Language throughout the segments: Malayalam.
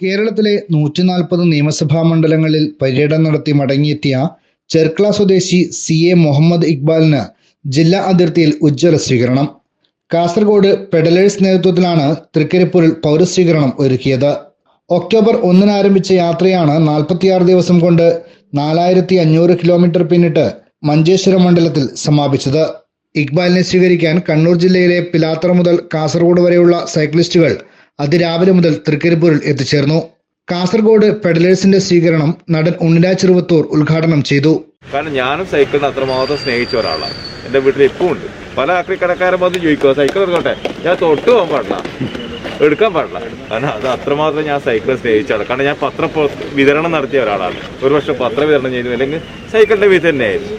കേരളത്തിലെ 140 നിയമസഭാ മണ്ഡലങ്ങളിൽ പര്യടനം നടത്തി മടങ്ങിയെത്തിയ ചെർക്കള സ്വദേശി CA മുഹമ്മദ് ഇക്ബാലിന് ജില്ലാ അതിർത്തിയിൽ ഉജ്ജ്വല സ്വീകരണം. കാസർഗോഡ് പെഡലേഴ്സ് നേതൃത്വത്തിലാണ് തൃക്കരിപ്പൂരിൽ പൗരസ്വീകരണം ഒരുക്കിയത്. ഒക്ടോബർ 1 ആരംഭിച്ച യാത്രയാണ് 46 ദിവസം കൊണ്ട് 4500 കിലോമീറ്റർ പിന്നിട്ട് മഞ്ചേശ്വരം മണ്ഡലത്തിൽ സമാപിച്ചത്. ഇക്ബാലിനെ സ്വീകരിക്കാൻ കണ്ണൂർ ജില്ലയിലെ പിലാത്തറ മുതൽ കാസർഗോഡ് വരെയുള്ള സൈക്ലിസ്റ്റുകൾ അതിരാവിലെ മുതൽ തൃക്കരിപ്പൂരിൽ എത്തിച്ചേർന്നു. കാസർഗോഡ് പെഡലേഴ്സിന്റെ സ്വീകരണം നടൻ ഉണ്ണിരാജ് ചെറുവത്തൂർ ഉദ്ഘാടനം ചെയ്തു. കാരണം ഞാനും സൈക്കിളിനെ അത്രമാത്രം സ്നേഹിച്ച ഒരാളാണ്. എൻ്റെ വീട്ടിൽ ഇപ്പോൾ ഉണ്ട്. പല ആക്രിക്കടക്കാരും വന്ന് ചോദിക്കുക, സൈക്കിൾ എടുക്കട്ടെ, ഞാൻ തൊട്ട് പോകാൻ പാടില്ല, എടുക്കാൻ പാടില്ല. കാരണം അത് അത്രമാത്രം ഞാൻ സൈക്കിൾ സ്നേഹിച്ചാണ്. കാരണം ഞാൻ പത്ര വിതരണം നടത്തിയ ഒരാളാണ്. ഒരു വർഷം പത്ര വിതരണം ചെയ്തു, അല്ലെങ്കിൽ സൈക്കിളിൻ്റെ വീട്ടിൽ തന്നെയായിരുന്നു.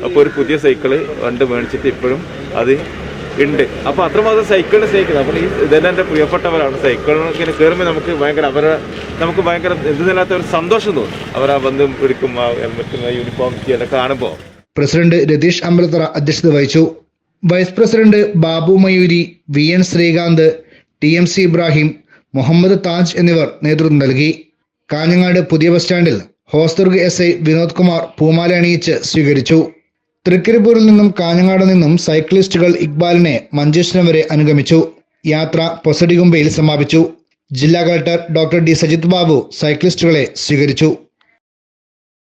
അപ്പോൾ ഒരു പുതിയ സൈക്കിള് കണ്ട് മേടിച്ചിട്ട് ഇപ്പോഴും അത് ഉണ്ട്. അപ്പോൾ അത്രമാത്രം സൈക്കിളിനെ സ്നേഹിക്കുന്നത്. അപ്പോൾ ഇതെല്ലാം എൻ്റെ പ്രിയപ്പെട്ടവരാണ്. സൈക്കിളിനെ കയറുമ്പോൾ നമുക്ക് ഭയങ്കര എന്തിനകത്ത ഒരു സന്തോഷം തോന്നും. അവരാ ബന്ധം പിടിക്കും, യൂണിഫോം എല്ലാം കാണുമ്പോൾ. പ്രസിഡന്റ് രതീഷ് അമ്പലത്തറ അധ്യക്ഷത വഹിച്ചു. Vice president Babu Mayoori, VN Sreekanth, TMC Ibrahim, Muhammad Taj എന്നിവർ നേതൃത്വം നൽകി. കാഞ്ഞങ്ങാട് പുതിയ ബസ് സ്റ്റാൻഡിൽ ഹോസ്ദുർഗ് SI വിനോദ് കുമാർ പൂമാല അണിയിച്ച് സ്വീകരിച്ചു. തൃക്കരിപ്പൂരിൽ നിന്നും കാഞ്ഞങ്ങാട് നിന്നും സൈക്ലിസ്റ്റുകൾ ഇക്ബാലിനെ മഞ്ചേശ്വരം വരെ അനുഗമിച്ചു. യാത്ര പൊസഡിഗുംബയിൽ സമാപിച്ചു. ജില്ലാ collector doctor D Sajith Babu സൈക്ലിസ്റ്റുകളെ സ്വീകരിച്ചു.